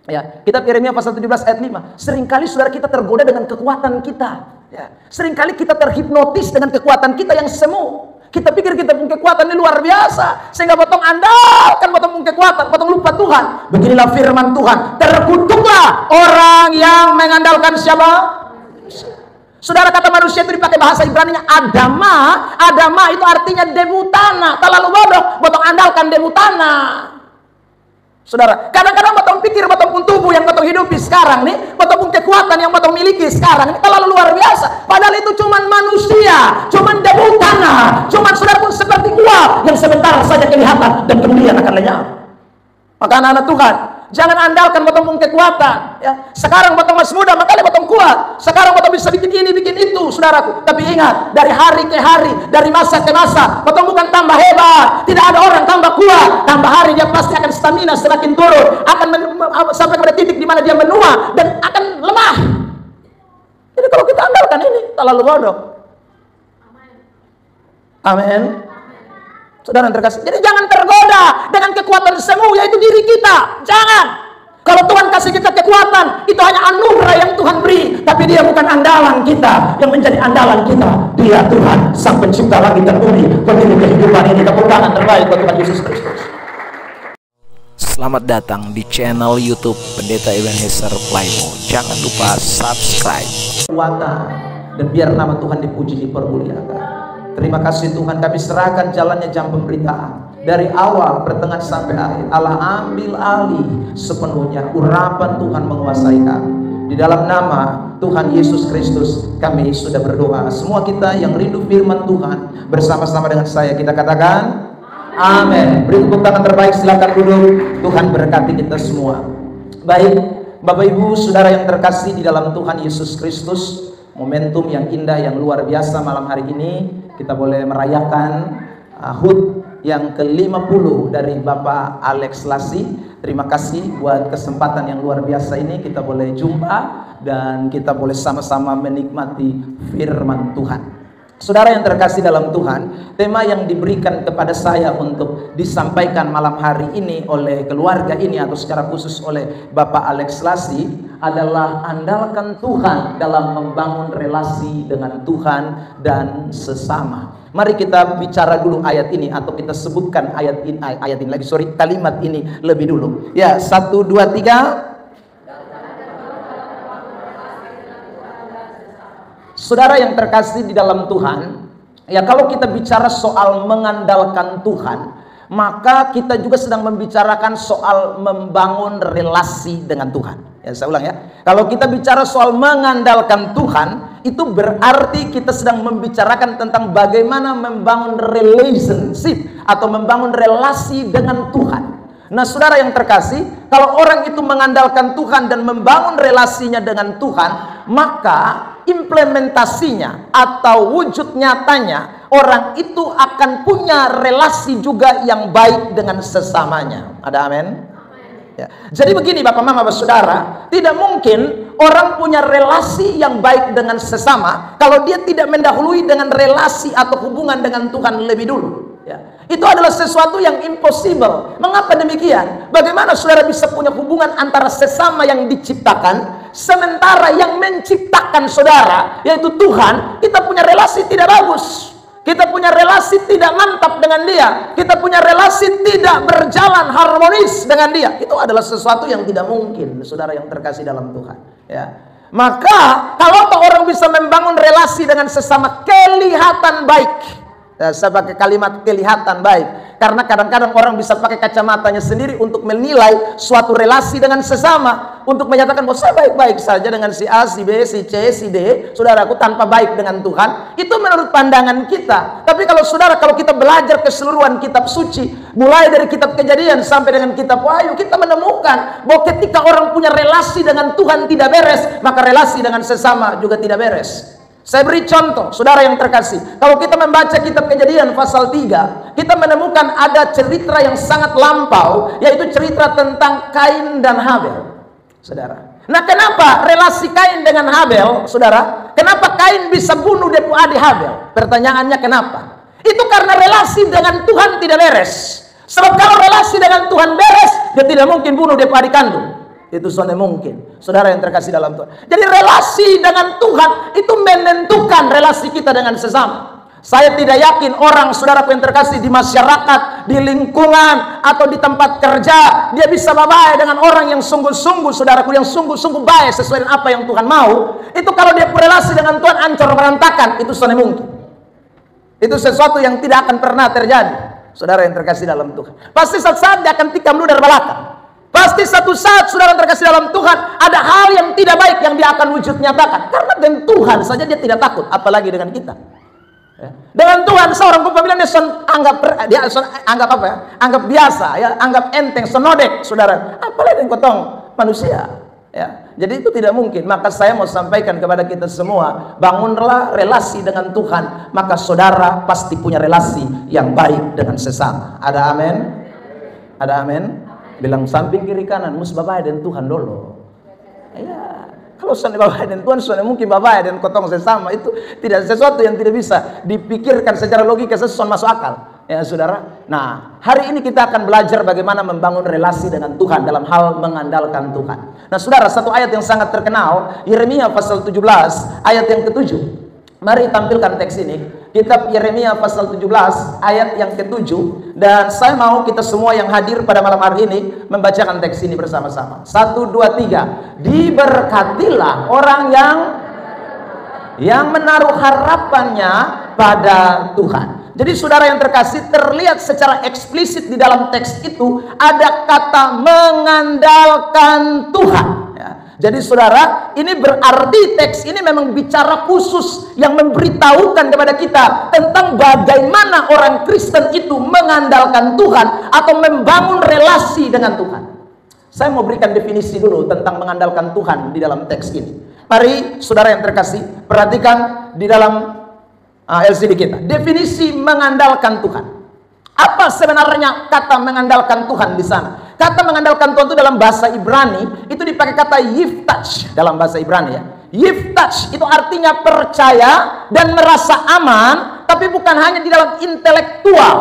Ya, kitab Yeremia pasal 17 ayat 5. Seringkali saudara kita tergoda dengan kekuatan kita. Ya, seringkali kita terhipnotis dengan kekuatan kita yang semu. Kita pikir kita punya kekuatan ini luar biasa, sehingga potong andalkan potong punya kekuatan, potong lupa Tuhan. Beginilah firman Tuhan, terkutuklah orang yang mengandalkan siapa? Saudara, kata manusia itu dipakai bahasa Ibrani-nya Adama. Adama itu artinya debutana. Terlalu bodoh, potong andalkan debutana. Saudara, kadang-kadang batong pikir, batong pun tubuh yang batong hidupi sekarang nih, batong pun kekuatan yang batong miliki sekarang ini terlalu luar biasa. Padahal itu cuman manusia, cuman debu tanah, cuman saudara pun seperti uap yang sebentar saja kelihatan dan kemudian akan lenyap. Maka anak-anak Tuhan, jangan andalkan batong pun kekuatan. Ya, sekarang batong masih muda, makanya batong kuat. Sekarang batong bisa bikin ini, bikin itu, saudaraku. Tapi ingat, dari hari ke hari, dari masa ke masa, batong bukan tambah hebat. Tidak ada orang tambah kuat. Tambah hari dia pasti akan stamina semakin turun, akan sampai pada titik di mana dia menua dan akan lemah. Jadi kalau kita andalkan ini terlalu bodoh. Amin. Saudara yang terkasih, jadi jangan tergoda dengan kekuatan semu, yaitu diri kita. Jangan. Kalau Tuhan kasih kita kekuatan, itu hanya anugerah yang Tuhan beri, tapi dia bukan andalan kita. Yang menjadi andalan kita, dia Tuhan, Sang Pencipta langit dan bumi. Pemilik kehidupan ini, kepulangan terbaik bagi Tuhan Yesus Kristus. Selamat datang di channel YouTube Pendeta Ebenezer Plymouth. Jangan lupa subscribe. Kekuatan, dan biar nama Tuhan dipuji, dipermuliakan. Terima kasih Tuhan, kami serahkan jalannya jam pemberitaan. Dari awal, pertengahan sampai akhir, Allah ambil alih sepenuhnya. Urapan Tuhan menguasai kami. Di dalam nama Tuhan Yesus Kristus kami sudah berdoa. Semua kita yang rindu firman Tuhan, bersama-sama dengan saya kita katakan amin. Beri tepuk tangan terbaik, silakan duduk. Tuhan berkati kita semua. Baik, Bapak Ibu Saudara yang terkasih di dalam Tuhan Yesus Kristus, momentum yang indah, yang luar biasa malam hari ini kita boleh merayakan HUT yang ke-50 dari Bapak Alex Lassi. Terima kasih buat kesempatan yang luar biasa ini, kita boleh jumpa dan kita boleh sama-sama menikmati firman Tuhan. Saudara yang terkasih dalam Tuhan, tema yang diberikan kepada saya untuk disampaikan malam hari ini oleh keluarga ini atau secara khusus oleh Bapak Alex Lassi adalah andalkan Tuhan dalam membangun relasi dengan Tuhan dan sesama. Mari kita bicara dulu ayat ini, atau kita sebutkan kalimat ini lebih dulu. Ya, 1, 2, 3. Saudara yang terkasih di dalam Tuhan, ya, kalau kita bicara soal mengandalkan Tuhan, maka kita juga sedang membicarakan soal membangun relasi dengan Tuhan. Ya, saya ulang ya. Kalau kita bicara soal mengandalkan Tuhan, itu berarti kita sedang membicarakan tentang bagaimana membangun relationship atau membangun relasi dengan Tuhan. Nah, saudara yang terkasih, kalau orang itu mengandalkan Tuhan dan membangun relasinya dengan Tuhan, maka implementasinya atau wujud nyatanya orang itu akan punya relasi juga yang baik dengan sesamanya. Ada amin? Ya. Jadi begini Bapak Mama Bapak Saudara, tidak mungkin orang punya relasi yang baik dengan sesama kalau dia tidak mendahului dengan relasi atau hubungan dengan Tuhan lebih dulu. Ya. Itu adalah sesuatu yang impossible. Mengapa demikian? Bagaimana saudara bisa punya hubungan antara sesama yang diciptakan, sementara yang menciptakan saudara, yaitu Tuhan, kita punya relasi tidak bagus. Kita punya relasi tidak mantap dengan dia. Kita punya relasi tidak berjalan harmonis dengan dia. Itu adalah sesuatu yang tidak mungkin, saudara yang terkasih dalam Tuhan. Ya. Maka kalau orang bisa membangun relasi dengan sesama, kelihatan baik. Saya pakai kalimat kelihatan baik karena kadang-kadang orang bisa pakai kacamatanya sendiri untuk menilai suatu relasi dengan sesama, untuk menyatakan bahwa saya baik-baik saja dengan si A, si B, si C, si D, saudaraku, tanpa baik dengan Tuhan. Itu menurut pandangan kita. Tapi kalau saudara, kalau kita belajar keseluruhan kitab suci, mulai dari kitab Kejadian sampai dengan kitab Wahyu, kita menemukan bahwa ketika orang punya relasi dengan Tuhan tidak beres, maka relasi dengan sesama juga tidak beres. Saya beri contoh, saudara yang terkasih. Kalau kita membaca kitab Kejadian pasal 3, kita menemukan ada cerita yang sangat lampau, yaitu cerita tentang Kain dan Habel, saudara. Nah, kenapa relasi Kain dengan Habel, saudara? Kenapa Kain bisa bunuh depu adik Habel? Pertanyaannya kenapa? Itu karena relasi dengan Tuhan tidak beres. Sebab kalau relasi dengan Tuhan beres, dia tidak mungkin bunuh depu adik kandung. Itu soalnya mungkin. Saudara yang terkasih dalam Tuhan. Jadi relasi dengan Tuhan itu menentukan relasi kita dengan sesama. Saya tidak yakin orang, saudaraku yang terkasih, di masyarakat, di lingkungan, atau di tempat kerja, dia bisa baik dengan orang yang sungguh-sungguh, saudaraku, yang sungguh-sungguh baik sesuai dengan apa yang Tuhan mau. Itu kalau dia berrelasi dengan Tuhan ancur berantakan, itu soalnya mungkin. Itu sesuatu yang tidak akan pernah terjadi, saudara yang terkasih dalam Tuhan. Pasti saat-saat dia akan tikam lu dari belakang. Pasti satu saat saudara terkasih dalam Tuhan, ada hal yang tidak baik yang dia akan wujud nyatakan. Karena dengan Tuhan saja dia tidak takut, apalagi dengan kita. Dengan Tuhan seorang bapak bilang dia anggap apa ya? Anggap biasa ya, anggap enteng, senodek, saudara. Apalagi dengan kotong manusia. Ya, jadi itu tidak mungkin. Maka saya mau sampaikan kepada kita semua, bangunlah relasi dengan Tuhan, maka saudara pasti punya relasi yang baik dengan sesama. Ada amin? Ada amin? Bilang samping kiri kanan, mus bapak dan Tuhan dulu. Ya, kalau soalnya bapak dan Tuhan, soalnya mungkin bapak dan kotong sesama, itu tidak sesuatu yang tidak bisa dipikirkan secara logika, sesuatu masuk akal. Ya saudara. Nah, hari ini kita akan belajar bagaimana membangun relasi dengan Tuhan dalam hal mengandalkan Tuhan. Nah saudara, satu ayat yang sangat terkenal, Yeremia pasal 17 ayat yang ke-7. Mari tampilkan teks ini. Kitab Yeremia pasal 17 ayat yang ke-7. Dan saya mau kita semua yang hadir pada malam hari ini membacakan teks ini bersama-sama. 1, 2, 3. Diberkatilah orang yang menaruh harapannya pada Tuhan. Jadi saudara yang terkasih, terlihat secara eksplisit di dalam teks itu ada kata mengandalkan Tuhan. Ya. Jadi saudara, ini berarti teks ini memang bicara khusus yang memberitahukan kepada kita tentang bagaimana orang Kristen itu mengandalkan Tuhan atau membangun relasi dengan Tuhan. Saya mau berikan definisi dulu tentang mengandalkan Tuhan di dalam teks ini. Mari saudara yang terkasih, perhatikan di dalam LCD kita. Definisi mengandalkan Tuhan. Apa sebenarnya kata mengandalkan Tuhan di sana? Kata mengandalkan Tuhan itu dalam bahasa Ibrani itu dipakai kata yiftach dalam bahasa Ibrani ya. Yiftach itu artinya percaya dan merasa aman, tapi bukan hanya di dalam intelektual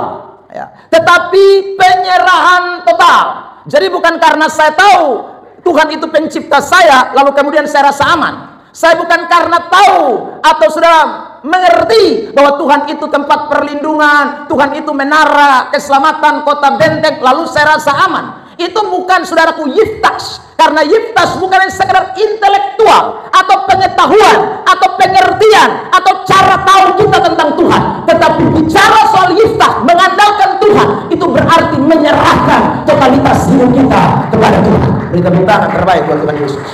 ya, tetapi penyerahan total. Jadi bukan karena saya tahu Tuhan itu pencipta saya lalu kemudian saya rasa aman. Saya bukan karena tahu atau sudah mengerti bahwa Tuhan itu tempat perlindungan, Tuhan itu menara keselamatan, kota benteng, lalu saya rasa aman. Itu bukan saudaraku yiftas, karena yiftas bukan sekedar intelektual atau pengetahuan atau pengertian atau cara tahu kita tentang Tuhan, tetapi bicara soal yiftas, mengandalkan Tuhan, itu berarti menyerahkan totalitas hidup kita kepada Tuhan. Beri tepuk tangan terbaik buat Tuhan Yesus.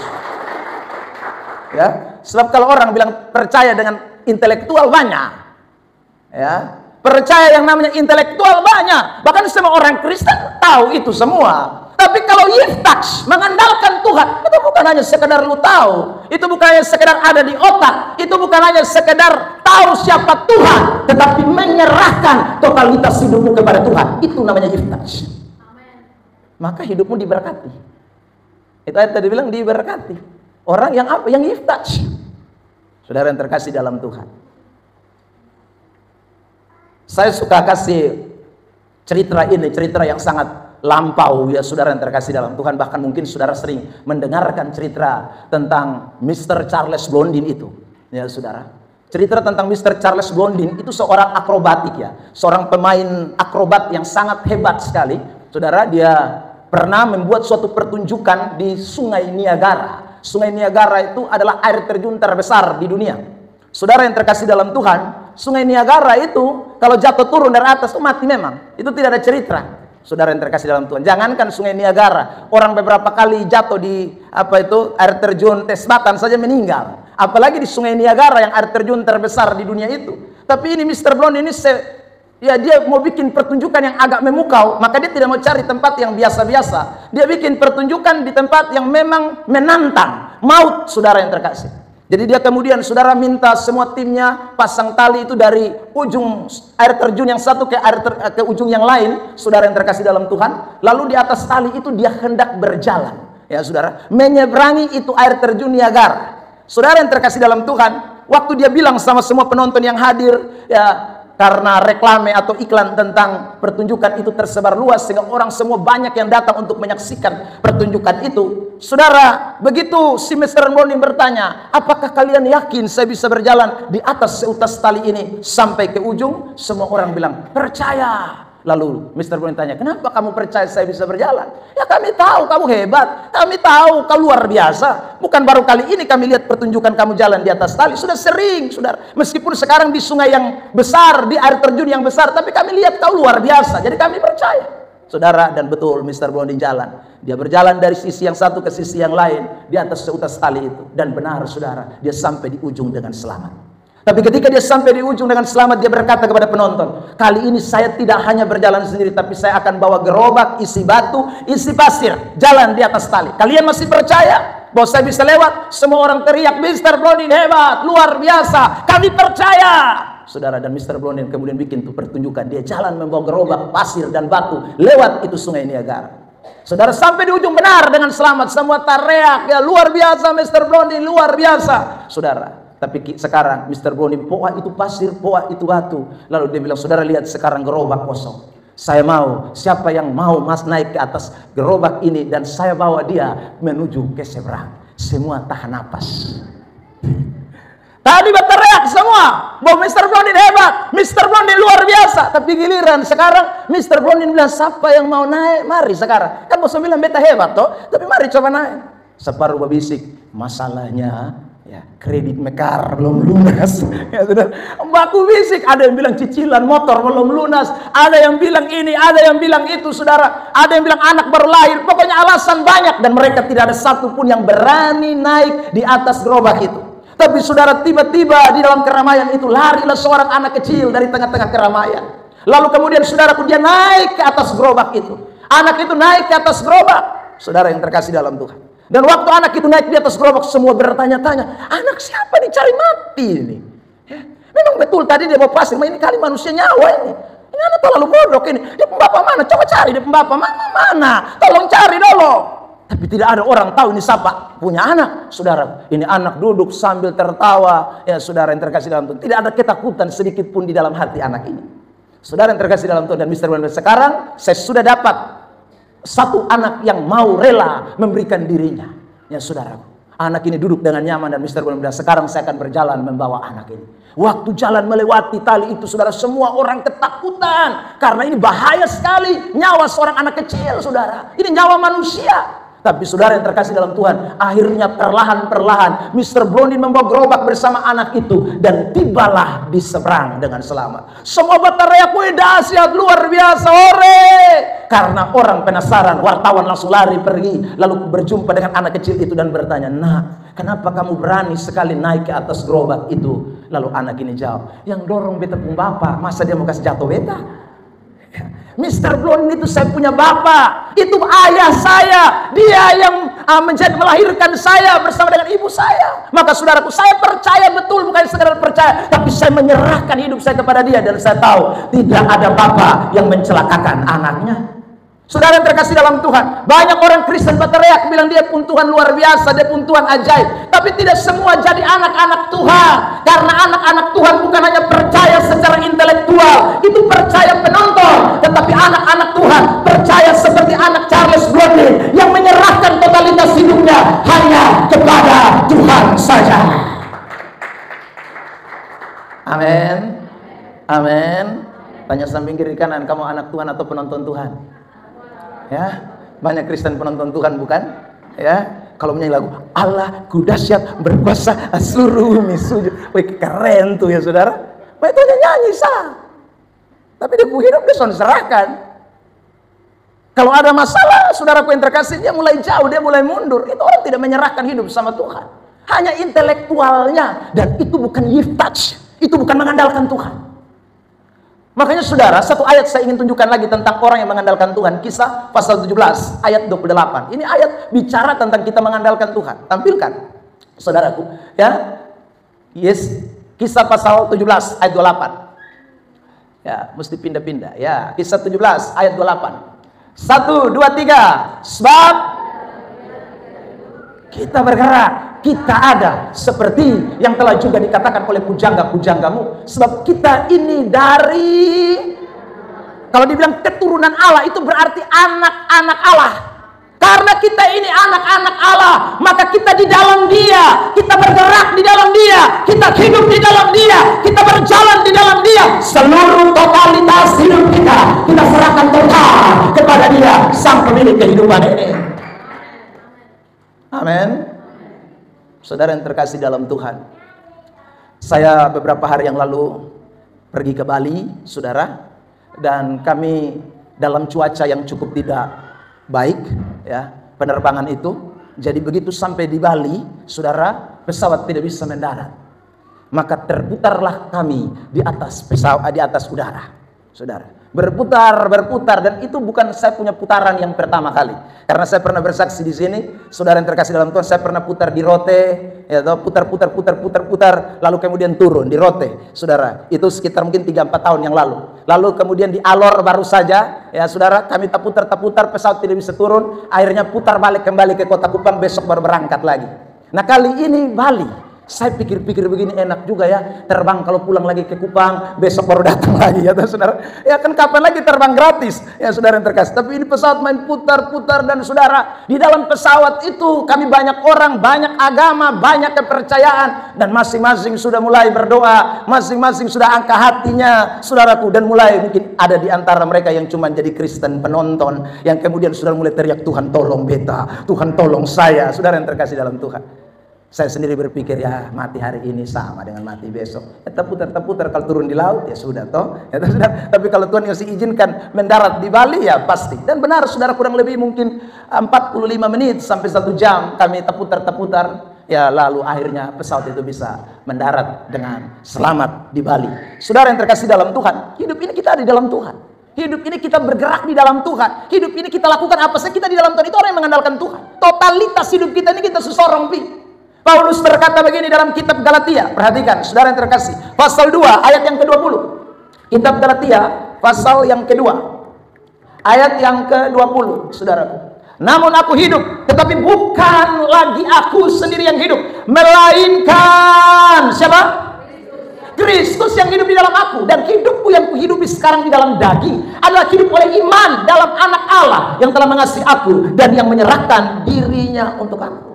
Ya, sebab kalau orang bilang percaya dengan intelektual banyak, ya, percaya yang namanya intelektual banyak, bahkan semua orang Kristen tahu itu semua. Tapi kalau yiftach, mengandalkan Tuhan, itu bukan hanya sekedar lu tahu, itu bukan hanya sekedar ada di otak, itu bukan hanya sekedar tahu siapa Tuhan, tetapi menyerahkan totalitas hidupmu kepada Tuhan. Itu namanya yiftach. Maka hidupmu diberkati. Itu ayat tadi bilang diberkati. Orang yang apa? Yang yiftach. Saudara yang terkasih dalam Tuhan, saya suka kasih cerita ini, cerita yang sangat lampau ya saudara yang terkasih dalam Tuhan. Bahkan mungkin saudara sering mendengarkan cerita tentang Mr. Charles Blondin itu ya saudara. Cerita tentang Mr. Charles Blondin itu seorang akrobatik ya, seorang pemain akrobat yang sangat hebat sekali. Saudara, dia pernah membuat suatu pertunjukan di Sungai Niagara. Sungai Niagara itu adalah air terjun terbesar di dunia. Saudara yang terkasih dalam Tuhan, Sungai Niagara itu kalau jatuh turun dari atas itu mati memang. Itu tidak ada cerita. Saudara yang terkasih dalam Tuhan, jangankan Sungai Niagara, orang beberapa kali jatuh di air terjun Tesbatan saja meninggal. Apalagi di Sungai Niagara yang air terjun terbesar di dunia itu. Tapi ini Mr. Blondin ini dia mau bikin pertunjukan yang agak memukau, maka dia tidak mau cari tempat yang biasa-biasa. Dia bikin pertunjukan di tempat yang memang menantang, maut saudara yang terkasih. Jadi dia kemudian saudara minta semua timnya pasang tali itu dari ujung air terjun yang satu ke ujung yang lain, saudara yang terkasih dalam Tuhan. Lalu di atas tali itu dia hendak berjalan, ya saudara, menyeberangi itu air terjun Niagara. Saudara yang terkasih dalam Tuhan, waktu dia bilang sama semua penonton yang hadir, ya, karena reklame atau iklan tentang pertunjukan itu tersebar luas sehingga orang semua banyak yang datang untuk menyaksikan pertunjukan itu. Saudara, begitu si Mr. Browning bertanya, apakah kalian yakin saya bisa berjalan di atas seutas tali ini sampai ke ujung? Semua orang bilang, percaya. Lalu Mr. Browning tanya, kenapa kamu percaya saya bisa berjalan? Ya kami tahu kamu hebat, kami tahu kau luar biasa. Bukan baru kali ini kami lihat pertunjukan kamu jalan di atas tali, sudah sering, saudara. Meskipun sekarang di sungai yang besar, di air terjun yang besar, tapi kami lihat kau luar biasa, jadi kami percaya. Saudara, dan betul Mr. Browning jalan. Dia berjalan dari sisi yang satu ke sisi yang lain di atas seutas tali itu. Dan benar saudara, dia sampai di ujung dengan selamat. Tapi ketika dia sampai di ujung dengan selamat, dia berkata kepada penonton, kali ini saya tidak hanya berjalan sendiri, tapi saya akan bawa gerobak isi batu, isi pasir, jalan di atas tali. Kalian masih percaya bahwa saya bisa lewat? Semua orang teriak, Mr. Browning hebat, luar biasa, kami percaya. Saudara, dan Mr. Browning kemudian bikin tuh pertunjukan. Dia jalan membawa gerobak, pasir, dan batu lewat itu sungai Niagara. Saudara, sampai di ujung benar dengan selamat. Semua teriak, ya luar biasa Mr. Browning, luar biasa. Saudara, tapi sekarang Mr. Browning, poa itu pasir, poa itu batu. Lalu dia bilang, saudara lihat sekarang gerobak kosong. Saya mau, siapa yang mau mas naik ke atas gerobak ini dan saya bawa dia menuju ke seberang. Semua tahan napas. Tadi berteriak semua bahwa Mr. Browning hebat, Mr. Browning luar biasa. Tapi giliran sekarang Mr. Browning bilang, siapa yang mau naik? Mari sekarang. Kan bos bilang beta hebat toh, tapi mari coba naik. Separuh berbisik, masalahnya ya kredit mekar belum lunas. Ya sudah, baku bisik. Ada yang bilang cicilan motor belum lunas, ada yang bilang ini, ada yang bilang itu, saudara. Ada yang bilang anak baru lahir. Pokoknya alasan banyak, dan mereka tidak ada satupun yang berani naik di atas gerobak itu. Tapi saudara, tiba-tiba di dalam keramaian itu larilah seorang anak kecil dari tengah-tengah keramaian. Lalu kemudian saudaraku, dia naik ke atas gerobak itu. Anak itu naik ke atas gerobak. Saudara yang terkasih dalam Tuhan. Dan waktu anak itu naik di atas gerobak, semua bertanya-tanya, anak siapa nih, cari mati ini? Ya, memang betul tadi dia bawa pasir, ini kali manusia nyawa ini. Ini anak terlalu bodoh ini. Dia pembapak mana? Coba cari dia pembapak mana? Tolong cari dulu. Tapi tidak ada orang tahu ini siapa punya anak. Saudara, ini anak duduk sambil tertawa. Ya saudara yang terkasih dalam Tuhan, tidak ada ketakutan sedikit pun di dalam hati anak ini. Saudara yang terkasih dalam Tuhan, dan Mr. Browning, sekarang saya sudah dapat satu anak yang mau rela memberikan dirinya. Ya saudaraku, anak ini duduk dengan nyaman, dan Mr. Browning bilang, sekarang saya akan berjalan membawa anak ini. Waktu jalan melewati tali itu, saudara, semua orang ketakutan. Karena ini bahaya sekali. Nyawa seorang anak kecil, saudara. Ini nyawa manusia. Tapi saudara yang terkasih dalam Tuhan, akhirnya perlahan-perlahan Mr. Browning membawa gerobak bersama anak itu, dan tibalah di seberang dengan selamat. Semua berteriak, wih dahsyat, luar biasa, ore! Karena orang penasaran, wartawan langsung lari pergi, lalu berjumpa dengan anak kecil itu dan bertanya, nak, kenapa kamu berani sekali naik ke atas gerobak itu? Lalu anak ini jawab, yang dorong beta pun bapak, masa dia mau kasih jatuh beta? Mr. Browning itu saya punya bapak, itu ayah saya, dia yang melahirkan saya bersama dengan ibu saya. Maka saudaraku, saya percaya betul, bukan sekadar percaya, tapi saya menyerahkan hidup saya kepada dia, dan saya tahu tidak ada bapak yang mencelakakan anaknya. Saudara yang terkasih dalam Tuhan, banyak orang Kristen berteriak bilang dia pun Tuhan luar biasa, dia pun Tuhan ajaib. Tapi tidak semua jadi anak-anak Tuhan. Karena anak-anak Tuhan bukan hanya percaya secara intelektual, itu percaya penonton. Tetapi anak-anak Tuhan percaya seperti anak Charles Browning yang menyerahkan totalitas hidupnya hanya kepada Tuhan saja. Amin. Amin. Tanya samping kiri kanan, kamu anak Tuhan atau penonton Tuhan? Ya, banyak Kristen penonton Tuhan, bukan? Ya, kalau menyanyi lagu Allah ku dahsyat berkuasa seluruh bumi sujud. Wih, keren tuh ya saudara. Wah, itu hanya nyanyi sah. Tapi dia hidup dia serahkan. Kalau ada masalah, saudaraku yang terkasih, dia mulai jauh, dia mulai mundur. Itu orang tidak menyerahkan hidup sama Tuhan. Hanya intelektualnya, dan itu bukan yiftach, itu bukan mengandalkan Tuhan. Makanya saudara, satu ayat saya ingin tunjukkan lagi tentang orang yang mengandalkan Tuhan. Kisah pasal 17 ayat 28. Ini ayat bicara tentang kita mengandalkan Tuhan. Tampilkan saudaraku, ya. Yes, Kisah pasal 17 ayat 28. Ya, mesti pindah-pindah. Ya, Kisah 17 ayat 28. 1, 2, 3. Sebab kita bergerak kita ada seperti yang telah juga dikatakan oleh pujangga-pujanggamu. Sebab kita ini dari, kalau dibilang keturunan Allah, itu berarti anak-anak Allah. Karena kita ini anak-anak Allah, maka kita di dalam Dia, kita bergerak di dalam Dia, kita hidup di dalam Dia, kita berjalan di dalam Dia. Seluruh totalitas hidup kita serahkan total kepada Dia, sang pemilik kehidupan ini. Amin. Saudara yang terkasih dalam Tuhan, saya beberapa hari yang lalu pergi ke Bali, saudara, dan kami dalam cuaca yang cukup tidak baik, ya, penerbangan itu. Jadi begitu sampai di Bali, saudara, pesawat tidak bisa mendarat. Maka terputarlah kami di atas pesawat, di atas udara, saudara. Berputar, dan itu bukan saya punya putaran yang pertama kali. Karena saya pernah bersaksi di sini, saudara yang terkasih dalam Tuhan, saya pernah putar di Rote, ya, putar, lalu kemudian turun di Rote, saudara. Itu sekitar mungkin 3-4 tahun yang lalu. Lalu kemudian di Alor baru saja, ya saudara, kami tak putar, pesawat tidak bisa turun, akhirnya putar balik kembali ke Kota Kupang, besok baru berangkat lagi. Nah kali ini Bali. Saya pikir-pikir begini, enak juga ya terbang, kalau pulang lagi ke Kupang besok baru datang lagi, ya saudara. Ya kan kapan lagi terbang gratis, ya saudara yang terkasih. Tapi ini pesawat main putar, dan saudara, di dalam pesawat itu kami banyak orang, banyak agama, banyak kepercayaan, dan masing-masing sudah mulai berdoa, masing-masing sudah angkat hatinya, saudaraku. Dan mulai mungkin ada di antara mereka yang cuma jadi Kristen penonton, yang kemudian sudah mulai teriak, Tuhan tolong beta, Tuhan tolong saya, saudara yang terkasih dalam Tuhan. Saya sendiri berpikir, ya mati hari ini sama dengan mati besok. Ya, terputar kalau turun di laut ya sudah toh. Ya, sudah. Tapi kalau Tuhan masih izinkan mendarat di Bali ya pasti. Dan benar saudara, kurang lebih mungkin 45 menit sampai 1 jam kami terputar. Ya lalu akhirnya pesawat itu bisa mendarat dengan selamat di Bali. Saudara yang terkasih dalam Tuhan, hidup ini kita ada di dalam Tuhan. Hidup ini kita bergerak di dalam Tuhan. Hidup ini kita lakukan apa saja kita di dalam Tuhan. Itu orang yang mengandalkan Tuhan. Totalitas hidup kita ini kita sesorong pi. Paulus berkata begini dalam kitab Galatia. Perhatikan, saudara yang terkasih. Pasal 2, ayat yang ke-20. Kitab Galatia, pasal yang kedua. Ayat yang ke-20, saudaraku. Namun aku hidup, tetapi bukan lagi aku sendiri yang hidup. Melainkan, siapa? Kristus yang hidup di dalam aku. Dan hidupku yang kuhidupi sekarang di dalam daging adalah hidup oleh iman dalam anak Allah yang telah mengasihi aku dan yang menyerahkan dirinya untuk aku.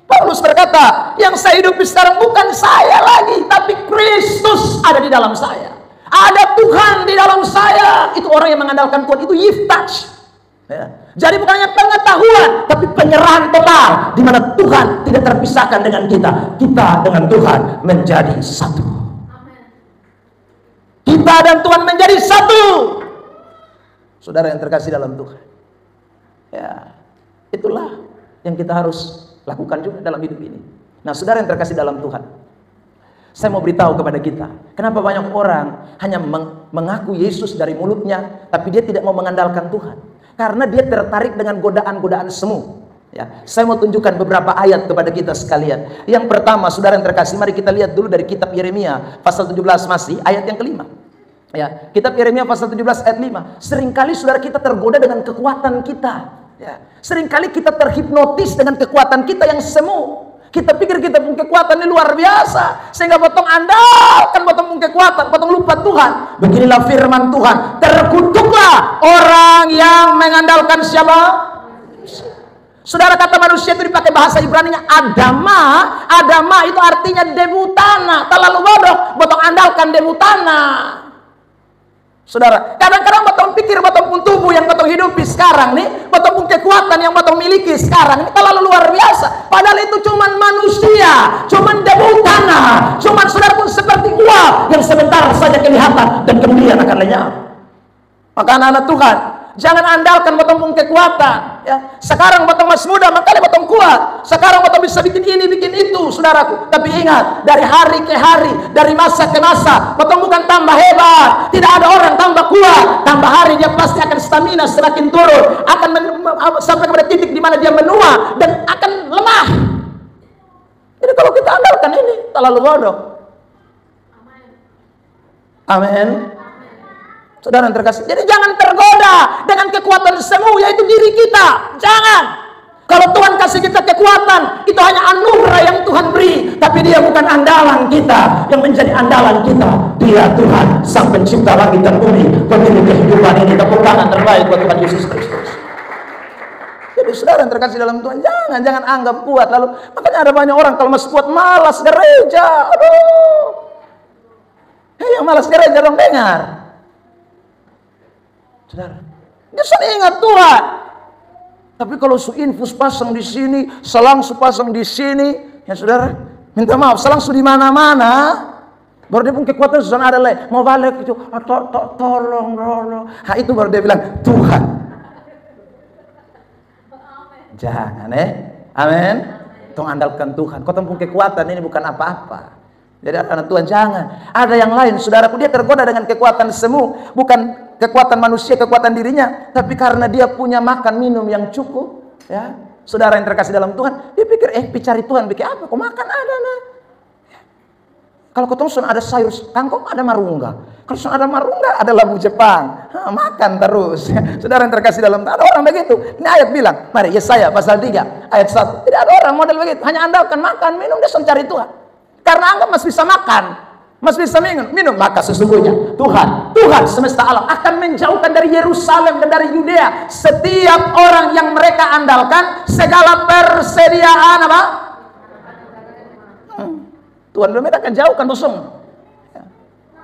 Paulus berkata, yang saya hidupi sekarang bukan saya lagi, tapi Kristus ada di dalam saya. Ada Tuhan di dalam saya. Itu orang yang mengandalkan Tuhan, itu yiftach. Ya. Jadi bukan hanya pengetahuan, tapi penyerahan total, di mana Tuhan tidak terpisahkan dengan kita. Kita dengan Tuhan menjadi satu. Kita dan Tuhan menjadi satu. Saudara yang terkasih dalam Tuhan, ya itulah yang kita harus lakukan juga dalam hidup ini. Nah saudara yang terkasih dalam Tuhan, saya mau beritahu kepada kita, kenapa banyak orang hanya mengaku Yesus dari mulutnya, tapi dia tidak mau mengandalkan Tuhan. Karena dia tertarik dengan godaan-godaan semu. Ya, saya mau tunjukkan beberapa ayat kepada kita sekalian. Yang pertama, saudara yang terkasih, mari kita lihat dulu dari kitab Yeremia pasal 17 masih, ayat yang ke-5. Ya, kitab Yeremia pasal 17 ayat 5. Seringkali saudara kita tergoda dengan kekuatan kita. Ya, seringkali kita terhipnotis dengan kekuatan kita yang semu. Kita pikir kita punya kekuatan ini luar biasa, sehingga potong andalkan potong punya kekuatan, potong lupa Tuhan. Beginilah firman Tuhan, terkutuklah orang yang mengandalkan siapa? Saudara, kata manusia itu dipakai bahasa Ibrani-nya Adama itu artinya demutana. Terlalu bodoh, potong andalkan demutana. Saudara, kadang-kadang potong pikir, potong pun tubuh yang potong hidupi sekarang nih, potong pun kekuatan yang potong miliki sekarang ini terlalu luar biasa. Padahal itu cuman manusia, cuman debu tanah, cuman saudara pun seperti uap yang sebentar saja kelihatan dan kemudian akan lenyap. Maka anak-anak Tuhan, jangan andalkan potong pun kekuatan. Ya, sekarang potong masih muda, makanya potong kuat. Sekarang potong bisa bikin ini, bikin itu, saudaraku. Tapi ingat, dari hari ke hari, dari masa ke masa, potong bukan tambah hebat. Tidak ada orang tambah kuat. Tambah hari dia pasti akan stamina semakin turun, akan sampai kepada titik di mana dia menua dan akan lemah. Jadi kalau kita andalkan ini, terlalu bodoh. Amin. Saudara yang terkasih, jadi jangan tergoda dengan kekuatan semu, yaitu diri kita. Jangan. Kalau Tuhan kasih kita kekuatan, itu hanya anugerah yang Tapi dia bukan andalan kita. Yang menjadi andalan kita, dia Tuhan, Sang Pencipta langit dan bumi, pemilik kehidupan ini. Tepuk tangan terbaik buat Tuhan Yesus Kristus. Jadi saudara yang terkasih dalam Tuhan, jangan anggap kuat. Lalu makanya ada banyak orang kalau masih kuat malas gereja. Aduh. Yang malas gereja dong dengar. Saudara, dia selalu ingat Tuhan. Tapi kalau su infus pasang di sini, selang su pasang di sini, ya saudara, minta maaf, selang su di mana-mana, baru dia pun kekuatan sudah ada lagi. Mau balik itu, tolong. Nah itu baru dia bilang Tuhan. Jangan amin. Tong andalkan Tuhan. Kau tempung kekuatan ini bukan apa-apa. Jadi anak Tuhan jangan. Ada yang lain, saudaraku, dia tergoda dengan kekuatan semu, bukan kekuatan manusia, kekuatan dirinya, tapi karena dia punya makan minum yang cukup, ya. Saudara yang terkasih dalam Tuhan, dia pikir cari Tuhan, pikir apa? Kau makan ada lah. Kalau kau tahu ada sayur kangkung, ada marungga. Kalau ada marungga, ada labu Jepang. Makan terus. Saudara yang terkasih dalam Tuhan, ada orang begitu. Ini ayat bilang, mari Yesaya pasal 3 ayat 1. Tidak ada orang model begitu, hanya andalkan makan minum, dia cari Tuhan. Karena anggap masih bisa makan, masih bisa minum, maka sesungguhnya Tuhan semesta alam akan menjauhkan dari Yerusalem dan dari Yudea setiap orang yang mereka andalkan segala persediaan apa? Tuhan belum akan jauhkan bosong.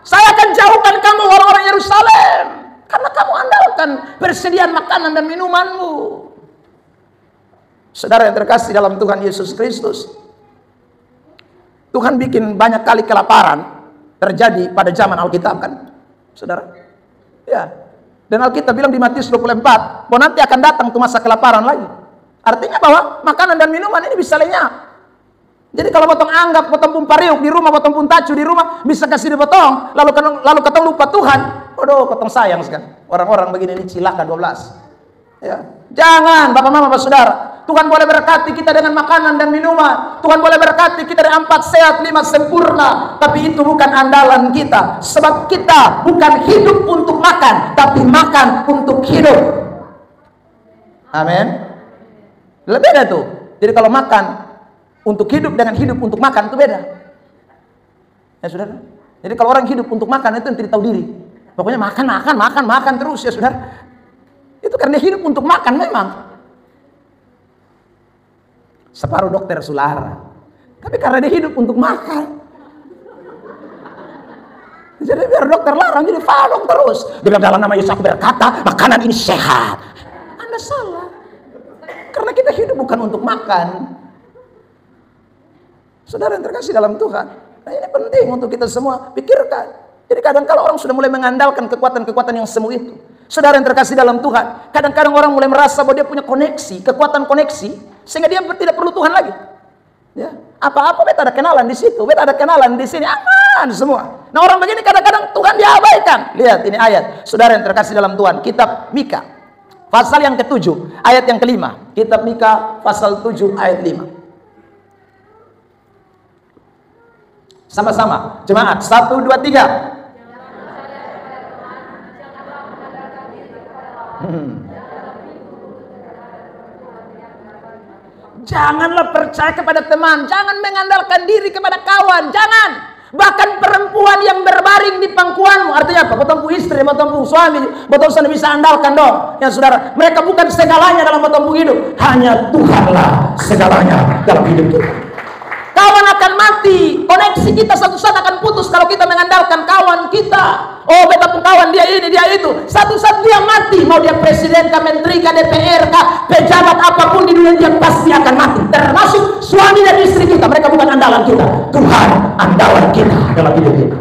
Saya akan jauhkan kamu orang-orang Yerusalem karena kamu andalkan persediaan makanan dan minumanmu. Saudara yang terkasih dalam Tuhan Yesus Kristus, Tuhan bikin banyak kali kelaparan terjadi pada zaman Alkitab kan, saudara? Ya. Dan Alkitab bilang di Matius 24, bahwa nanti akan datang tuh masa kelaparan lagi. Artinya bahwa makanan dan minuman ini bisa lenyap. Jadi kalau potong anggap, potong pun pariuk di rumah, potong pun tacu di rumah, bisa kasih dipotong, lalu ketong lupa Tuhan. Waduh, ketong sayang sekali. Orang-orang begini ini cilaka 12. Ya. Jangan, Bapak Mama, Bapak Saudara. Tuhan boleh berkati kita dengan makanan dan minuman. Tuhan boleh berkati kita dengan 4 sehat, 5 sempurna. Tapi itu bukan andalan kita. Sebab kita bukan hidup untuk makan, tapi makan untuk hidup. Amin. Lebih beda tuh. Jadi kalau makan untuk hidup dengan hidup untuk makan itu beda. Ya saudara. Jadi kalau orang hidup untuk makan itu yang tidak tahu diri. Pokoknya makan terus ya saudara. Itu karena hidup untuk makan memang. Separuh dokter sulara, tapi karena dia hidup untuk makan, jadi biar dokter larang, jadi falong terus. Dia bilang dalam nama Yesus aku berkata makanan ini sehat. Anda salah, karena kita hidup bukan untuk makan. Saudara yang terkasih dalam Tuhan, nah ini penting untuk kita semua pikirkan. Jadi kadang kalau orang sudah mulai mengandalkan kekuatan-kekuatan yang semu itu, saudara yang terkasih dalam Tuhan, kadang-kadang orang mulai merasa bahwa dia punya koneksi, kekuatan koneksi, sehingga dia tidak perlu Tuhan lagi. Ya, apa-apa beta ada kenalan di situ, beta ada kenalan di sini, aman semua. Nah orang begini kadang-kadang Tuhan diabaikan. Lihat ini ayat, saudara yang terkasih dalam Tuhan, kitab Mika, pasal yang ke-7, ayat yang ke-5. Kitab Mika, pasal 7, ayat 5. Sama-sama, jemaat, 1, 2, 3. Janganlah percaya kepada teman, jangan mengandalkan diri kepada kawan, jangan. Bahkan perempuan yang berbaring di pangkuanmu, artinya apa? Bertemu istri, bertemu suami, bertemu bisa andalkan dong. Ya saudara, mereka bukan segalanya dalam bertemu hidup, hanya Tuhanlah segalanya dalam hidup kita. Kawan akan mati, koneksi kita satu saat akan putus kalau kita mengandalkan kawan kita. Oh, beta pun kawan dia ini, dia itu. Satu-satu dia mati, mau dia presiden, menteri, DPR, pejabat apapun di dunia dia pasti akan mati. Termasuk suami dan istri kita, mereka bukan andalan kita. Tuhan andalan kita dalam hidup kita.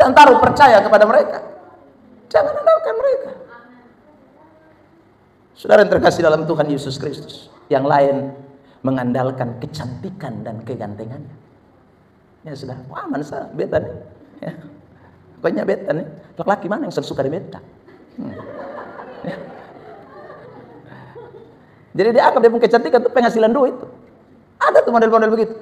Jangan taruh percaya kepada mereka. Jangan andalkan mereka. Saudara yang terkasih dalam Tuhan Yesus Kristus, yang lain mengandalkan kecantikan dan kegantengannya. Ya sudah, aman sah, beta nih. Ya. Pokoknya beta nih, laki mana yang suka di beta. Ya. Jadi dia anggap dia punya kecantikan itu penghasilan duit. Ada tuh model-model begitu.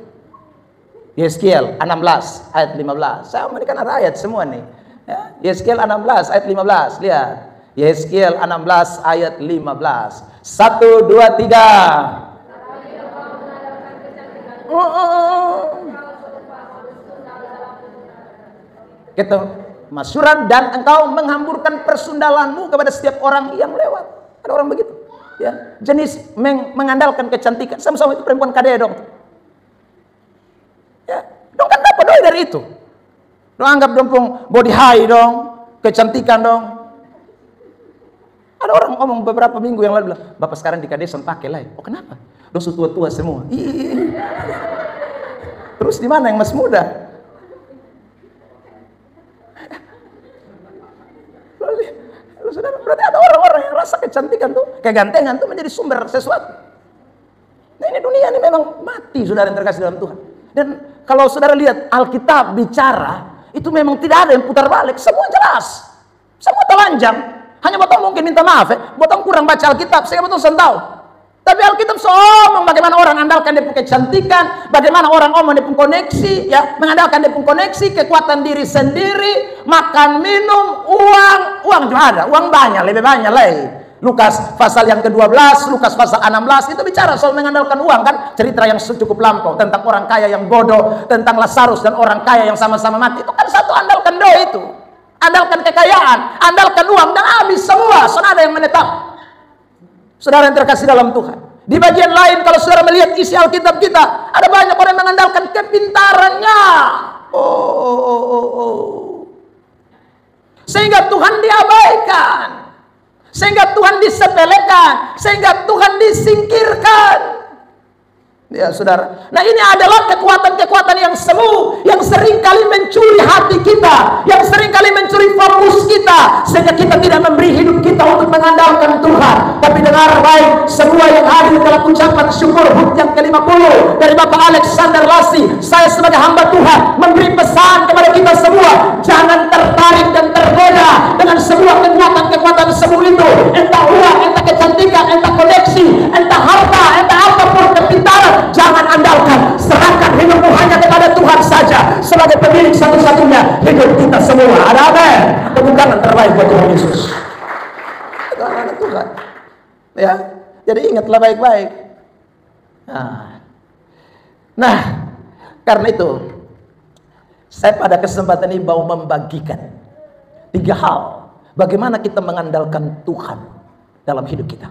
Yeskiel 16 ayat 15. Sama ini kan ada ayat semua nih. Ya. Yeskiel 16 ayat 15. Lihat. Yeskiel 16 ayat 15. 1, 2, 3. Kemasyhuran, dan engkau menghamburkan persundalanmu kepada setiap orang yang lewat. Ada orang begitu, ya, jenis mengandalkan kecantikan. Sama-sama itu perempuan kadea dong. Ya, dong kan dapat doi dari itu. Dong anggap dong body high dong, kecantikan dong. Ada orang ngomong beberapa minggu yang lalu bilang, Bapak sekarang di kadesan pakai lah. Oh kenapa? Dong tua-tua semua. Terus di mana yang masih muda? Saudara, berarti ada orang-orang yang rasa kecantikan tuh, kegantengan tuh menjadi sumber sesuatu. Nah ini dunia ini memang mati, saudara yang terkasih dalam Tuhan. Dan kalau saudara lihat Alkitab bicara, itu memang tidak ada yang putar balik, semua jelas, semua telanjang. Hanya botong mungkin minta maaf ya, botong kurang baca Alkitab, saya botong tahu. Tapi Alkitab ngomong bagaimana orang andalkan dia punya kecantikan, bagaimana orang ngomong dia punya koneksi, ya, mengandalkan dia punya koneksi, kekuatan diri sendiri, makan, minum, uang juga ada, uang banyak, lebih banyak lah. Lukas pasal yang ke-12, Lukas pasal 16 itu bicara soal mengandalkan uang kan, cerita yang cukup lampau tentang orang kaya yang bodoh, tentang Lazarus dan orang kaya yang sama-sama mati. Itu kan satu andalkan doa itu, andalkan kekayaan, andalkan uang, dan habis semua, saudara ada yang menetap. Saudara yang terkasih dalam Tuhan, di bagian lain kalau saudara melihat isi Alkitab kita, ada banyak orang yang mengandalkan kepintarannya. Sehingga Tuhan diabaikan, sehingga Tuhan disepelekan, sehingga Tuhan disingkirkan. Ya saudara, nah ini adalah kekuatan-kekuatan yang semu, yang seringkali mencuri hati kita, yang seringkali mencuri fokus kita, sehingga kita tidak memberi hidup kita untuk mengandalkan Tuhan. Tapi dengar baik, semua yang hadir dalam ucapan syukur HUT yang ke-50 dari Bapak Alexander Lassi, saya sebagai hamba Tuhan memberi pesan kepada kita semua, jangan tertarik dan tergoda dengan sebuah kekuatan-kekuatan semu itu, entah uang, entah kecantikan, entah koneksi, entah harta, entah apapun kepintaran. Jangan andalkan, serahkan hidupmu hanya kepada Tuhan saja sebagai pemilik satu-satunya hidup kita semua. Ada amin. Tepuk tangan terbaik buat Tuhan Yesus. Itu anak Tuhan. Ya, jadi ingatlah baik-baik. Nah, karena itu saya pada kesempatan ini mau membagikan 3 hal bagaimana kita mengandalkan Tuhan dalam hidup kita.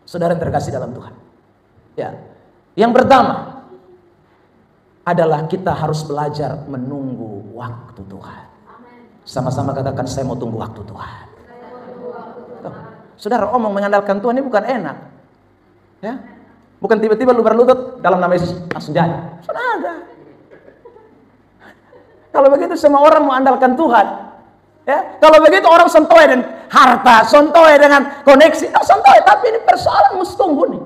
Saudara yang terkasih dalam Tuhan. Ya, yang pertama adalah kita harus belajar menunggu waktu Tuhan. Sama-sama katakan, saya mau tunggu waktu Tuhan. Saudara, omong mengandalkan Tuhan ini bukan enak, ya, bukan tiba-tiba lu berlutut dalam nama Yesus langsung jadi. Saudara, kalau begitu semua orang mau andalkan Tuhan, ya, kalau begitu orang sontoy dengan harta, sontoy dengan koneksi, sontoy, tapi ini persoalan mesti tunggu nih.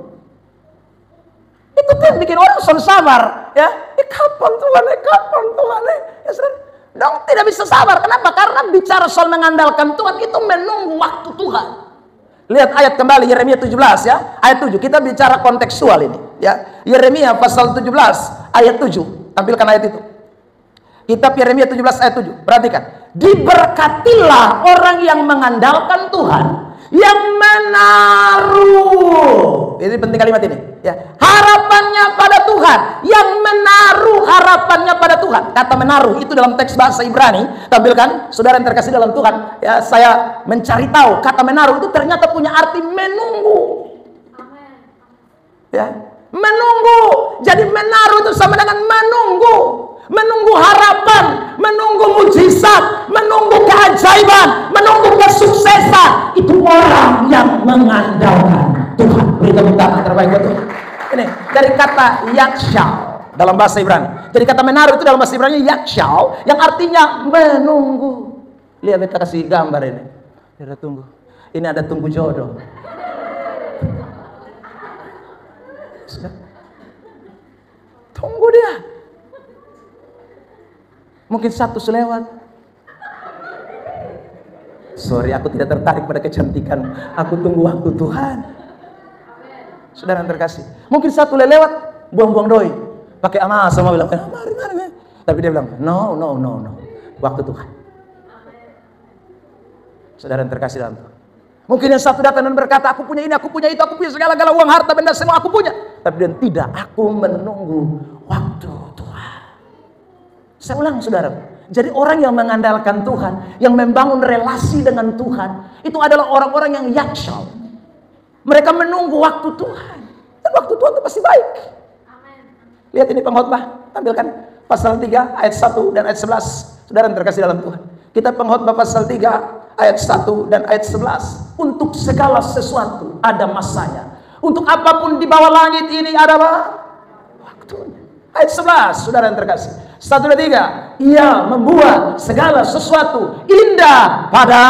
Itu kan bikin orang son sabar, ya. Kapan Tuhan, kapan Tuhan, ya saudara. Dong tidak bisa sabar. Kenapa? Karena bicara soal mengandalkan Tuhan itu menunggu waktu Tuhan. Lihat ayat kembali Yeremia 17 ya, ayat 7. Kita bicara kontekstual ini, ya. Yeremia pasal 17 ayat 7. Tampilkan ayat itu. Kitab Yeremia 17 ayat 7. Perhatikan. Diberkatilah orang yang mengandalkan Tuhan, yang menaruh, ini penting kalimat ini, ya, harapannya pada Tuhan, yang menaruh harapannya pada Tuhan. Kata menaruh itu dalam teks bahasa Ibrani, tampilkan saudara yang terkasih dalam Tuhan, ya, saya mencari tahu kata menaruh itu ternyata punya arti menunggu. Ya, menunggu. Jadi menaruh itu sama dengan menunggu. Menunggu harapan, menunggu mujizat, menunggu keajaiban, menunggu kesuksesan. Itu orang yang mengandalkan Tuhan. Beri tepuk tangan terbaik buat Tuhan. Ini dari kata yakshal dalam bahasa Ibrani. Jadi kata menaruh itu dalam bahasa Ibrani yakshal, yang artinya menunggu. Lihat, kita kasih gambar ini. Ada tunggu. Ini ada tunggu jodoh. Tunggu dia. Mungkin satu selewat. Sorry, aku tidak tertarik pada kecantikan. Aku tunggu waktu Tuhan. Saudara yang terkasih, mungkin satu lewat, buang-buang doi. Pakai amas sama bilang, mari. Tapi dia bilang, no. Waktu Tuhan. Saudara yang terkasih dalam Tuhan. Mungkin yang satu datang dan berkata, aku punya ini, aku punya itu, aku punya segala-gala uang, harta, benda, semua aku punya. Tapi dia tidak, aku menunggu waktu Tuhan. Saya ulang saudara, Jadi orang yang mengandalkan Tuhan, yang membangun relasi dengan Tuhan, itu adalah orang-orang yang yakshaw. Mereka menunggu waktu Tuhan. Dan waktu Tuhan itu pasti baik. Lihat ini pengkhotbah, tampilkan pasal 3 ayat 1 dan ayat 11. Saudara yang terkasih dalam Tuhan. Kita pengkhotbah pasal 3 ayat 1 dan ayat 11. Untuk segala sesuatu ada masanya. Untuk apapun di bawah langit ini adalah waktunya. Ayat 11, saudara yang terkasih. 1 dan 3. Ia membuat segala sesuatu indah pada,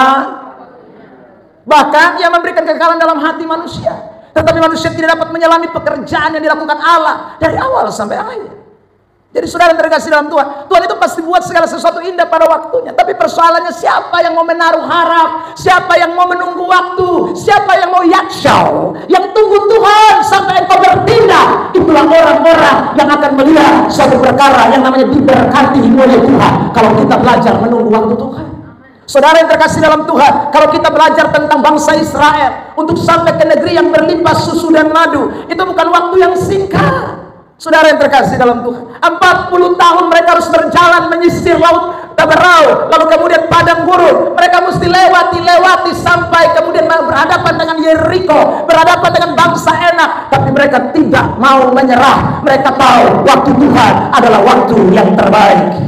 bahkan ia memberikan kekekalan dalam hati manusia. Tetapi manusia tidak dapat menyelami pekerjaan yang dilakukan Allah dari awal sampai akhir. Jadi saudara yang terkasih dalam Tuhan, Tuhan itu pasti buat segala sesuatu indah pada waktunya. Tapi persoalannya siapa yang mau menaruh harap, siapa yang mau menunggu waktu, siapa yang mau yakshaw, yang tunggu Tuhan sampai engkau bertindak. Itulah orang-orang yang akan melihat suatu perkara yang namanya diberkati oleh Tuhan. Kalau kita belajar menunggu waktu Tuhan. Saudara yang terkasih dalam Tuhan, kalau kita belajar tentang bangsa Israel untuk sampai ke negeri yang berlimpah susu dan madu, itu bukan waktu yang singkat. Saudara yang terkasih dalam Tuhan, 40 tahun mereka harus berjalan menyisir laut Taberau, lalu kemudian padang gurun. Mereka mesti lewati sampai kemudian berhadapan dengan Yeriko, berhadapan dengan bangsa Enak. Tapi mereka tidak mau menyerah. Mereka tahu waktu Tuhan adalah waktu yang terbaik.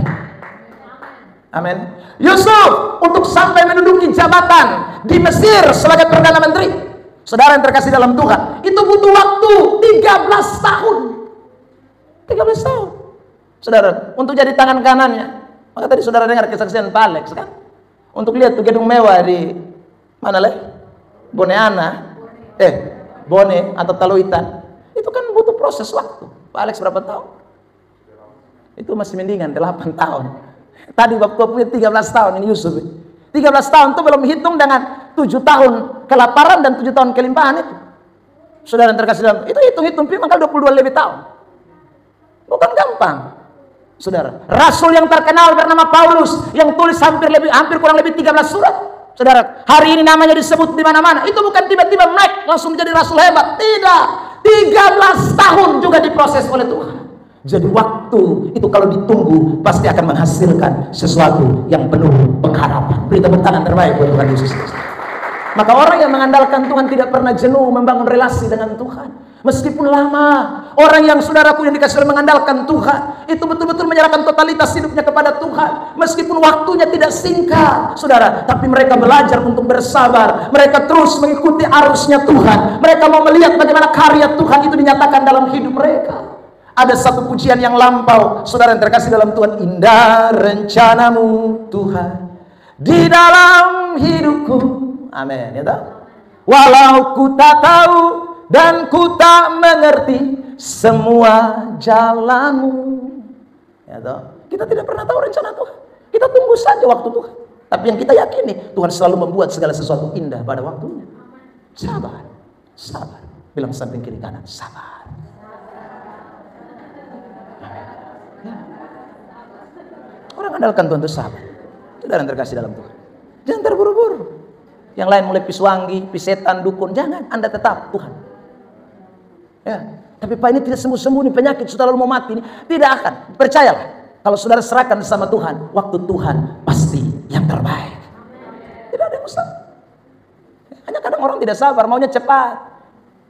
Amin. Yusuf untuk sampai menduduki jabatan di Mesir sebagai Perdana Menteri, saudara yang terkasih dalam Tuhan, itu butuh waktu 13 tahun. 13 tahun. Saudara, untuk jadi tangan kanannya. Maka tadi saudara dengar kesaksian Pak Alex kan? Untuk lihat tuh gedung mewah di mana leh? Boneana. Bone atau Taluitan. Itu kan butuh proses waktu. Pak Alex berapa tahun? Itu masih mendingan 8 tahun. Tadi Bapak punya 13 tahun ini Yusuf. 13 tahun itu belum hitung dengan 7 tahun kelaparan dan 7 tahun kelimpahan itu. Saudara yang terkasih dalam, itu hitung-hitung maka 22 lebih tahun. Bukan gampang. Saudara, rasul yang terkenal bernama Paulus yang tulis hampir kurang lebih 13 surat. Saudara, hari ini namanya disebut di mana-mana. Itu bukan tiba-tiba naik langsung menjadi rasul hebat. Tidak. 13 tahun juga diproses oleh Tuhan. Jadi waktu itu kalau ditunggu pasti akan menghasilkan sesuatu yang penuh pengharapan. Beri tepuk tangan terbaik buat Tuhan Yesus Kristus. Maka orang yang mengandalkan Tuhan tidak pernah jenuh membangun relasi dengan Tuhan. Meskipun lama, orang yang saudaraku yang dikasih mengandalkan Tuhan, itu betul-betul menyerahkan totalitas hidupnya kepada Tuhan. Meskipun waktunya tidak singkat, saudara, tapi mereka belajar untuk bersabar. Mereka terus mengikuti arusnya Tuhan. Mereka mau melihat bagaimana karya Tuhan itu dinyatakan dalam hidup mereka. Ada satu pujian yang lampau, saudara yang terkasih dalam Tuhan. Indah rencanamu Tuhan di dalam hidupku. Amin. Ya tak? Walau ku tak tahu dan ku tak mengerti semua jalanmu. Ya toh? Kita tidak pernah tahu rencana Tuhan. Kita tunggu saja waktu Tuhan. Tapi yang kita yakini, Tuhan selalu membuat segala sesuatu indah pada waktunya. Sabar. Sabar. Bilang samping kiri kanan, sabar. Ya. Orang andalkan Tuhan itu sabar. Saudara yang terkasih dalam Tuhan, jangan terburu-buru. Yang lain mulai piswangi, pisetan, dukun, jangan. Anda tetap Tuhan. Ya, tapi Pak ini tidak sembuh-sembuh nih, penyakit sudah lalu mau mati nih. Tidak akan. Percayalah, kalau saudara serahkan sama Tuhan, waktu Tuhan pasti yang terbaik. Tidak ada yang mustahil. Hanya kadang orang tidak sabar, maunya cepat.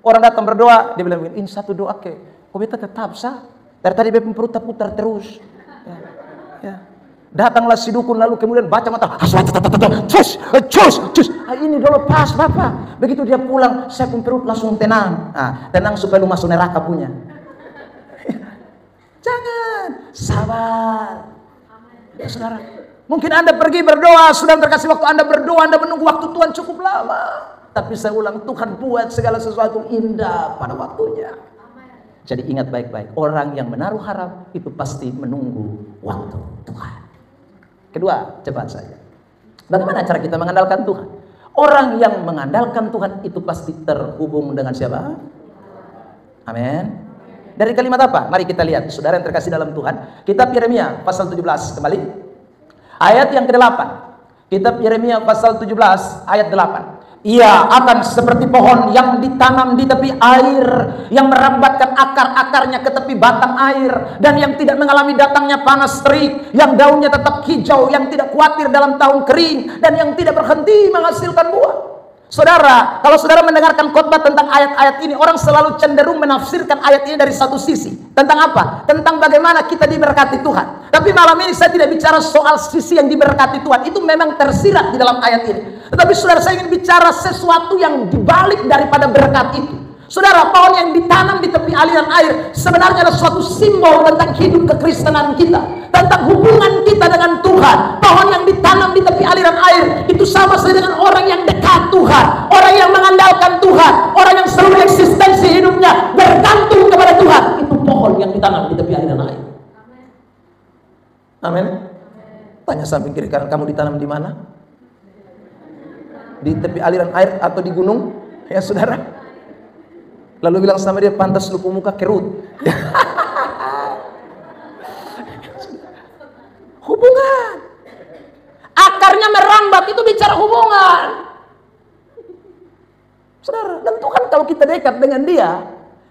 Orang datang berdoa, dia bilang ini satu doa ke, kok beta tetap sah. Dari tadi beta putar terus. Ya. Ya. Datanglah si dukun lalu kemudian baca mata, cus. Ini dulu pas Bapak. Begitu dia pulang, saya pun perut langsung tenang. Nah, tenang supaya lu masuk neraka punya. Jangan, sabar. Ya, saudara. Mungkin Anda pergi berdoa, sudah terkasih waktu Anda berdoa, Anda menunggu waktu Tuhan cukup lama. Tapi saya ulang, Tuhan buat segala sesuatu indah pada waktunya. Jadi ingat baik-baik, orang yang menaruh harap itu pasti menunggu waktu Tuhan. Kedua, cepat saja. Bagaimana cara kita mengandalkan Tuhan? Orang yang mengandalkan Tuhan itu pasti terhubung dengan siapa? Amin. Dari kalimat apa? Mari kita lihat, saudara yang terkasih dalam Tuhan. Kitab Yeremia pasal 17 kembali. Ayat yang ke-8. Kitab Yeremia pasal 17 ayat 8. Ia akan seperti pohon yang ditanam di tepi air, yang merambatkan akar-akarnya ke tepi batang air, dan yang tidak mengalami datangnya panas terik, yang daunnya tetap hijau, yang tidak khawatir dalam tahun kering, dan yang tidak berhenti menghasilkan buah. Saudara, kalau saudara mendengarkan khotbah tentang ayat-ayat ini, orang selalu cenderung menafsirkan ayat ini dari satu sisi. Tentang apa? Tentang bagaimana kita diberkati Tuhan. Tapi malam ini saya tidak bicara soal sisi yang diberkati Tuhan. Itu memang tersirat di dalam ayat ini. Tetapi saudara, saya ingin bicara sesuatu yang dibalik daripada berkat itu. Saudara, pohon yang ditanam di tepi aliran air sebenarnya adalah suatu simbol tentang hidup kekristenan kita, tentang hubungan kita dengan Tuhan. Pohon yang ditanam di tepi aliran air itu sama saja dengan orang yang dekat Tuhan, orang yang mengandalkan Tuhan, orang yang seluruh eksistensi hidupnya bergantung kepada Tuhan. Itu pohon yang ditanam di tepi aliran air. Amin. Tanya samping kiri kanan, kamu ditanam di mana? Di tepi aliran air atau di gunung? Ya saudara. Lalu bilang sama dia, pantas lu muka kerut. Hubungan. Akarnya merambat, itu bicara hubungan. Saudara, dan Tuhan kalau kita dekat dengan dia,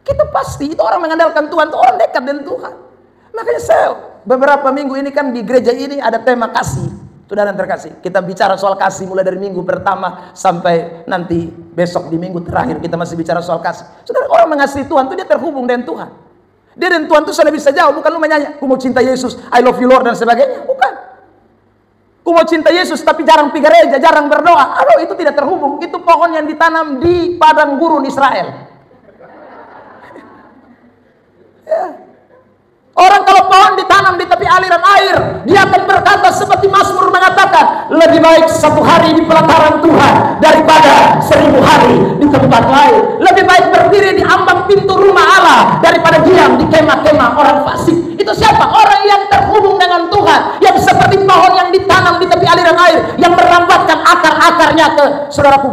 kita pasti, itu orang mengandalkan Tuhan, itu orang dekat dengan Tuhan. Makanya saya beberapa minggu ini kan di gereja ini ada tema kasih. Saudara yang terkasih, kita bicara soal kasih mulai dari minggu pertama sampai nanti besok di minggu terakhir kita masih bicara soal kasih. Saudara, orang mengasihi Tuhan itu dia terhubung dengan Tuhan. Dia dan Tuhan itu sudah bisa jauh, bukan lu menyanyi, aku mau cinta Yesus, I love you Lord dan sebagainya, bukan. Aku mau cinta Yesus tapi jarang pergi gereja, jarang berdoa. Aduh, itu tidak terhubung. Itu pohon yang ditanam di padang gurun Israel. Ya. Orang kalau pohon ditanam di tepi aliran air, dia akan berkata seperti Mazmur mengatakan, lebih baik 1 hari di pelataran Tuhan daripada 1000 hari di tempat lain. Lebih baik berdiri di ambang pintu rumah Allah daripada diam di kemah-kemah orang fasik. Itu siapa? Orang yang terhubung dengan Tuhan, yang seperti pohon yang ditanam di tepi aliran air, yang merambatkan akar-akarnya ke, saudaraku,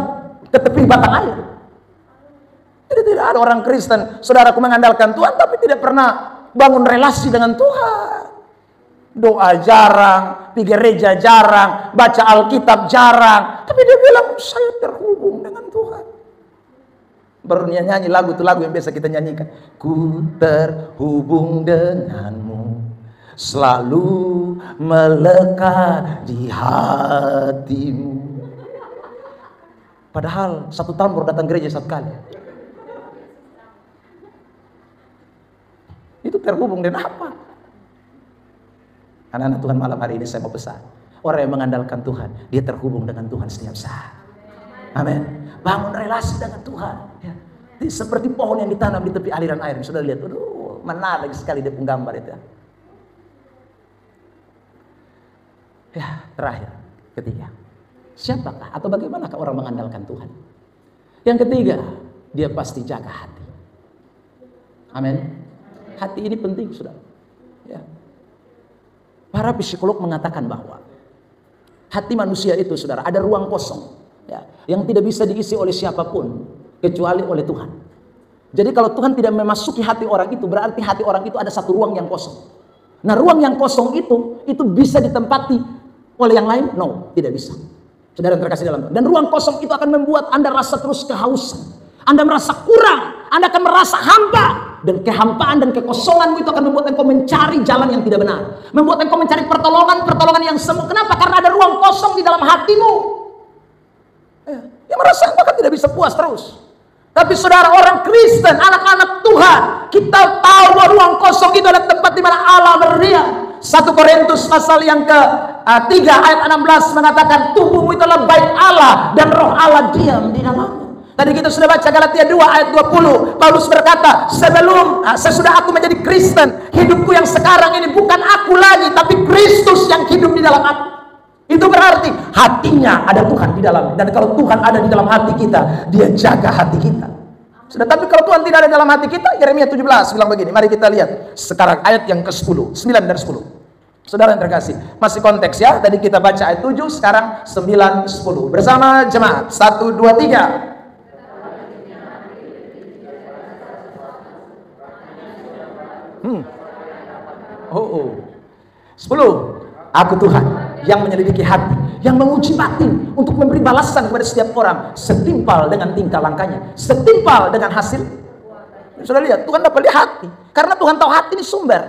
ke tepi batang air. Jadi tidak ada orang Kristen, saudaraku, mengandalkan Tuhan tapi tidak pernah bangun relasi dengan Tuhan. Doa jarang, pergi gereja jarang, baca Alkitab jarang, tapi dia bilang saya terhubung dengan Tuhan. Baru nyanyi lagu itu, lagu yang biasa kita nyanyikan, ku terhubung denganmu, selalu melekat di hatimu. Padahal 1 tahun baru datang gereja 1 kali. Itu terhubung dengan apa? Anak-anak Tuhan, malam hari ini saya mau pesan, orang yang mengandalkan Tuhan, dia terhubung dengan Tuhan setiap saat. Amin. Bangun relasi dengan Tuhan ya. Seperti pohon yang ditanam di tepi aliran air. Sudah lihat, aduh, menarik sekali dia penggambar itu ya. Terakhir, ketiga, siapakah atau bagaimanakah orang mengandalkan Tuhan? Yang ketiga, dia pasti jaga hati. Amin. Hati ini penting, saudara. Ya. Para psikolog mengatakan bahwa hati manusia itu, saudara, ada ruang kosong ya, yang tidak bisa diisi oleh siapapun kecuali oleh Tuhan. Jadi kalau Tuhan tidak memasuki hati orang itu, berarti hati orang itu ada satu ruang yang kosong. Nah, ruang yang kosong itu bisa ditempati oleh yang lain? No, tidak bisa. Saudara yang terkasih dalam Tuhan. Dan ruang kosong itu akan membuat Anda rasa terus kehausan. Anda merasa kurang, Anda akan merasa hampa. Dan kehampaan dan kekosonganmu itu akan membuat engkau mencari jalan yang tidak benar, membuat engkau mencari pertolongan yang semu. Kenapa? Karena ada ruang kosong di dalam hatimu. Yang merasa engkau kan tidak bisa puas terus. Tapi saudara, orang Kristen, anak-anak Tuhan, kita tahu bahwa ruang kosong itu adalah tempat di mana Allah berdiam. 1 Korintus pasal yang ke-3 ayat 16 mengatakan, tubuhmu itu adalah bait Allah dan roh Allah diam di dalamnya. Tadi kita sudah baca Galatia 2 ayat 20. Paulus berkata, sesudah aku menjadi Kristen, hidupku yang sekarang ini bukan aku lagi, tapi Kristus yang hidup di dalam aku. Itu berarti hatinya ada Tuhan di dalamnya. Dan kalau Tuhan ada di dalam hati kita, dia jaga hati kita. Sudah, tapi kalau Tuhan tidak ada dalam hati kita, Yeremia 17 bilang begini. Mari kita lihat sekarang ayat yang ke-10, 9 dan 10. Saudara yang terkasih, masih konteks ya. Tadi kita baca ayat 7, sekarang 9, 10. Bersama jemaat, 1, 2, 3. Oh. 10. Aku Tuhan yang menyelidiki hati yang menguji batin untuk memberi balasan kepada setiap orang setimpal dengan tingkah langkahnya, setimpal dengan hasil. Sudah lihat, Tuhan dapat lihat hati, karena Tuhan tahu hati ini sumber.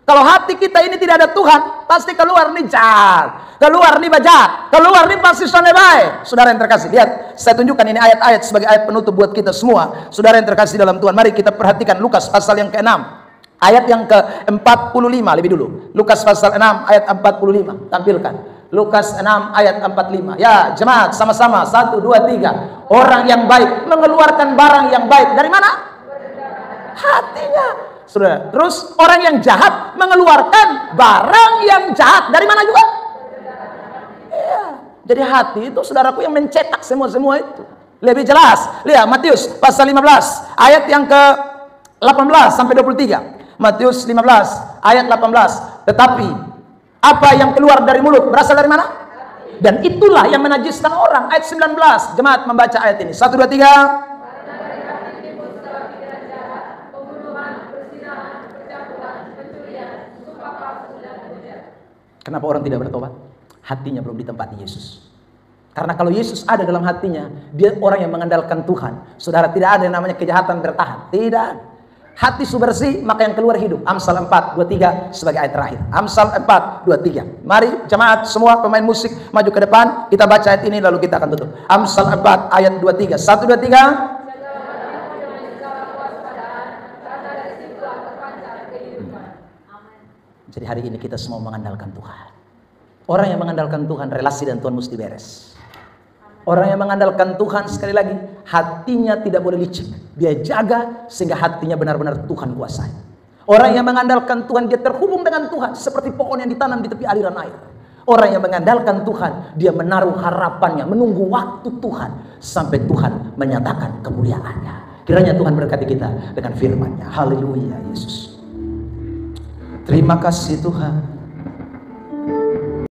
Kalau hati kita ini tidak ada Tuhan, pasti keluar nih jahat, keluar nih bajak, keluar nih pasti sonde baik. Saudara yang terkasih, lihat, saya tunjukkan ini ayat-ayat sebagai ayat penutup buat kita semua. Saudara yang terkasih dalam Tuhan, mari kita perhatikan Lukas pasal yang ke-6, ayat yang ke-45 lebih dulu. Lukas pasal 6 ayat 45, tampilkan. Lukas 6 ayat 45. Ya, jemaat sama-sama, 1, 2, 3. Orang yang baik mengeluarkan barang yang baik dari mana? Hatinya. Saudara, terus orang yang jahat mengeluarkan barang yang jahat dari mana juga? Iya. Jadi hati itu, saudaraku, yang mencetak semua itu. Lebih jelas, lihat Matius pasal 15 ayat yang ke-18 sampai 23. Matius 15 ayat 18. Tetapi apa yang keluar dari mulut berasal dari mana? Dan itulah yang menajiskan orang. Ayat 19. Jemaat membaca ayat ini. 1, 2, 3. Kenapa orang tidak bertobat? Hatinya belum ditempati Yesus. Karena kalau Yesus ada dalam hatinya, dia orang yang mengandalkan Tuhan. Saudara, tidak ada yang namanya kejahatan bertahan. Tidak. Hati bersih, maka yang keluar hidup. Amsal 4, 2, 3 sebagai ayat terakhir. Amsal 4, 2, 3. Mari jemaat semua pemain musik maju ke depan. Kita baca ayat ini lalu kita akan tutup. Amsal 4 ayat 2, 3. 1, 2, 3. Jadi hari ini kita semua mengandalkan Tuhan. Orang yang mengandalkan Tuhan, relasi dan Tuhan mesti beres. Orang yang mengandalkan Tuhan, sekali lagi, hatinya tidak boleh licik. Dia jaga sehingga hatinya benar-benar Tuhan kuasai. Orang yang mengandalkan Tuhan, dia terhubung dengan Tuhan seperti pohon yang ditanam di tepi aliran air. Orang yang mengandalkan Tuhan, dia menaruh harapannya, menunggu waktu Tuhan sampai Tuhan menyatakan kemuliaannya. Kiranya Tuhan berkati kita dengan firman-Nya. Haleluya, Yesus. Terima kasih Tuhan.